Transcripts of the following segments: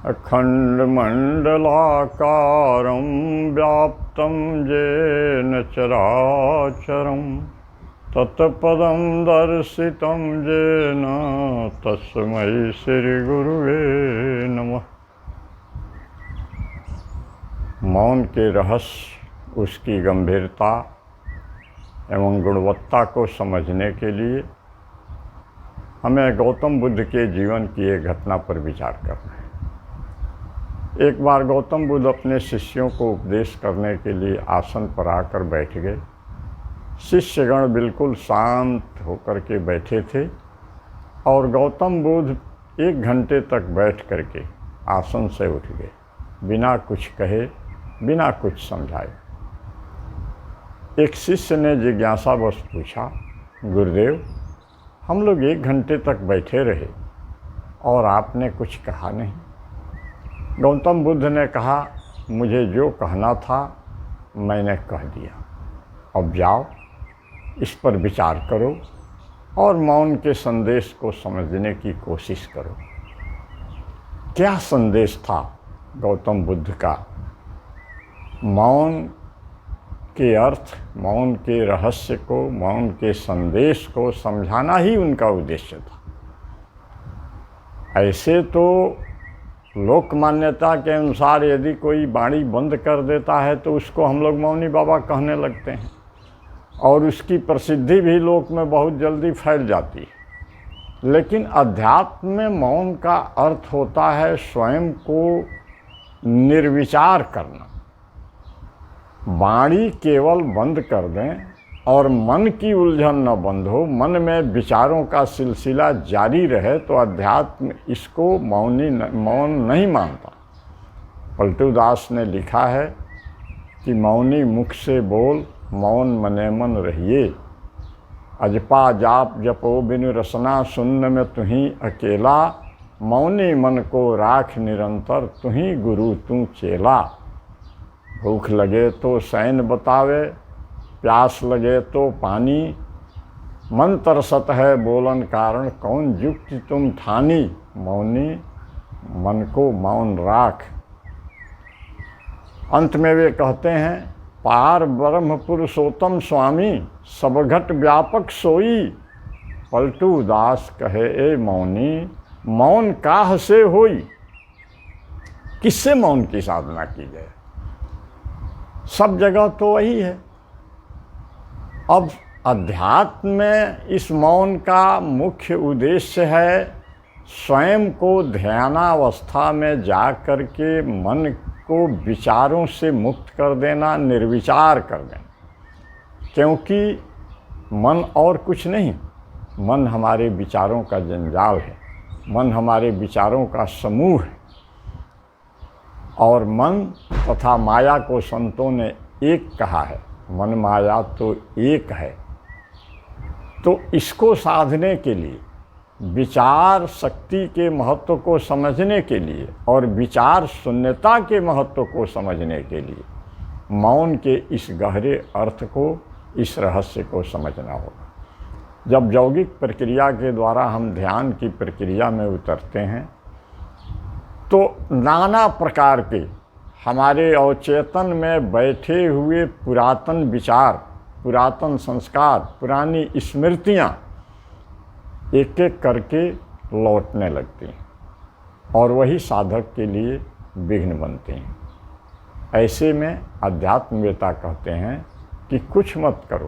अखण्डमण्डलाकारं व्याप्तं येन चराचरं तत्पदं दर्शितं येन तस्मै श्रीगुरुवे नमः। मौन के रहस्य, उसकी गंभीरता एवं गुणवत्ता को समझने के लिए हमें गौतम बुद्ध के जीवन की एक घटना पर विचार करना है। एक बार गौतम बुद्ध अपने शिष्यों को उपदेश करने के लिए आसन पर आकर बैठ गए। शिष्यगण बिल्कुल शांत होकर के बैठे थे और गौतम बुद्ध 1 घंटे तक बैठ करके आसन से उठ गए, बिना कुछ कहे, बिना कुछ समझाए। एक शिष्य ने जिज्ञासावश पूछा, गुरुदेव, हम लोग 1 घंटे तक बैठे रहे और आपने कुछ कहा नहीं। गौतम बुद्ध ने कहा, मुझे जो कहना था मैंने कह दिया, अब जाओ, इस पर विचार करो और मौन के संदेश को समझने की कोशिश करो। क्या संदेश था गौतम बुद्ध का? मौन के अर्थ, मौन के रहस्य को, मौन के संदेश को समझाना ही उनका उद्देश्य था। ऐसे तो लोक मान्यता के अनुसार यदि कोई वाणी बंद कर देता है तो उसको हम लोग मौनी बाबा कहने लगते हैं और उसकी प्रसिद्धि भी लोक में बहुत जल्दी फैल जाती है। लेकिन अध्यात्म में मौन का अर्थ होता है स्वयं को निर्विचार करना। वाणी केवल बंद कर दें और मन की उलझन न बंद हो, मन में विचारों का सिलसिला जारी रहे तो अध्यात्म इसको मौन नहीं मानता। पलटू दास ने लिखा है कि मौनी मुख से बोल, मौन मने मन रहिए। अजपा जाप जपो बिनु रसना, सुन्न में तुही अकेला। मौनी मन को राख निरंतर, तुही गुरु तू चेला। भूख लगे तो सैन बतावे, प्यास लगे तो पानी। मन तरसत है बोलन कारण, कौन युक्ति तुम ठानी। मौनी मन को मौन राख। अंत में वे कहते हैं, पार ब्रह्म पुरुषोत्तम स्वामी, सब घट व्यापक सोई। पलटू दास कहे, ए मौनी, मौन काह से होई। किससे मौन की साधना की जाए? सब जगह तो वही है। अब अध्यात्म में इस मौन का मुख्य उद्देश्य है स्वयं को ध्यानावस्था में जा कर के मन को विचारों से मुक्त कर देना, निर्विचार कर देना। क्योंकि मन और कुछ नहीं, मन हमारे विचारों का जंजाल है, मन हमारे विचारों का समूह है। और मन तथा माया को संतों ने एक कहा है, मन माया तो एक है। तो इसको साधने के लिए, विचार शक्ति के महत्व को समझने के लिए और विचार शून्यता के महत्व को समझने के लिए मौन के इस गहरे अर्थ को, इस रहस्य को समझना होगा। जब यौगिक प्रक्रिया के द्वारा हम ध्यान की प्रक्रिया में उतरते हैं तो नाना प्रकार के हमारे अवचेतन में बैठे हुए पुरातन विचार, पुरातन संस्कार, पुरानी स्मृतियाँ एक एक करके लौटने लगती हैं और वही साधक के लिए विघ्न बनते हैं। ऐसे में अध्यात्मवेता कहते हैं कि कुछ मत करो,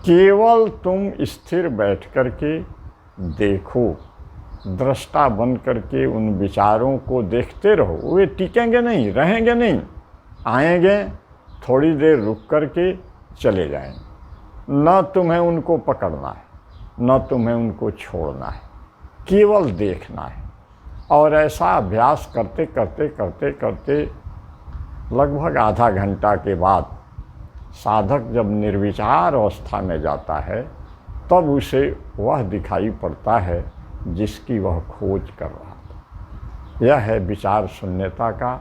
केवल तुम स्थिर बैठ कर के देखो, दृष्टा बन करके उन विचारों को देखते रहो। वे टिकेंगे नहीं, रहेंगे नहीं, आएंगे, थोड़ी देर रुक करके चले जाएंगे। न तुम्हें उनको पकड़ना है, न तुम्हें उनको छोड़ना है, केवल देखना है। और ऐसा अभ्यास करते करते करते करते लगभग आधा घंटा के बाद साधक जब निर्विचार अवस्था में जाता है तब उसे वह दिखाई पड़ता है जिसकी वह खोज कर रहा था। यह है विचार शून्यता का,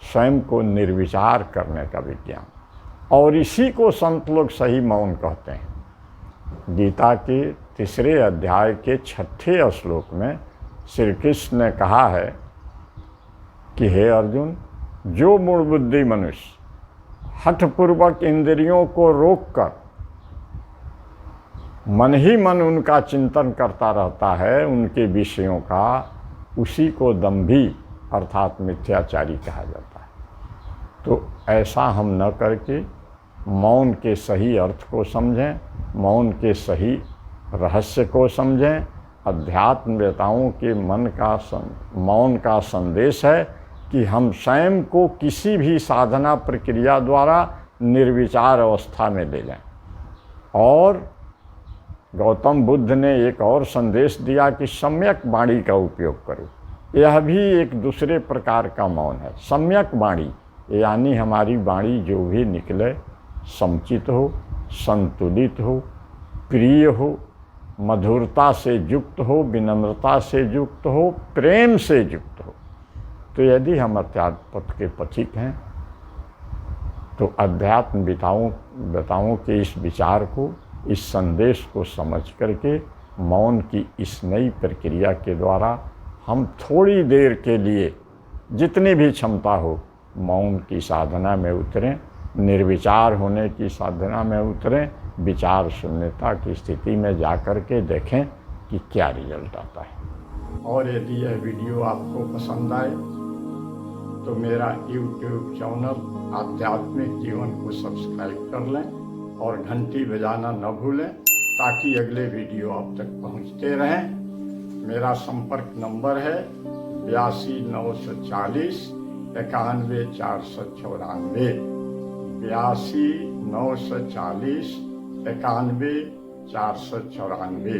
स्वयं को निर्विचार करने का विज्ञान। और इसी को संत लोग सही मौन कहते हैं। गीता के 3 अध्याय के 6 श्लोक में श्री कृष्ण ने कहा है कि हे अर्जुन, जो मूढ़ बुद्धि मनुष्य हठपूर्वक इंद्रियों को रोककर मन ही मन उनका चिंतन करता रहता है, उनके विषयों का, उसी को दंभी अर्थात मिथ्याचारी कहा जाता है। तो ऐसा हम न करके मौन के सही अर्थ को समझें, मौन के सही रहस्य को समझें। अध्यात्मवेताओं के मौन का संदेश है कि हम स्वयं को किसी भी साधना प्रक्रिया द्वारा निर्विचार अवस्था में ले जाएं। और गौतम बुद्ध ने एक और संदेश दिया कि सम्यक वाणी का उपयोग करो। यह भी एक दूसरे प्रकार का मौन है। सम्यक वाणी यानी हमारी वाणी जो भी निकले समुचित हो, संतुलित हो, प्रिय हो, मधुरता से युक्त हो, विनम्रता से युक्त हो, प्रेम से युक्त हो। तो यदि हम अध्यात्म पथ के पथिक हैं तो अध्यात्म वेताओं के इस विचार को, इस संदेश को समझ करके मौन की इस नई प्रक्रिया के द्वारा हम थोड़ी देर के लिए जितनी भी क्षमता हो मौन की साधना में उतरें, निर्विचार होने की साधना में उतरें, विचार शून्यता की स्थिति में जा कर के देखें कि क्या रिजल्ट आता है। और यदि यह वीडियो आपको पसंद आए तो मेरा YouTube चैनल आध्यात्मिक जीवन को सब्सक्राइब कर लें और घंटी बजाना न भूलें ताकि अगले वीडियो आप तक पहुंचते रहें। मेरा संपर्क नंबर है 82 940 91 494, 82 940 91 494।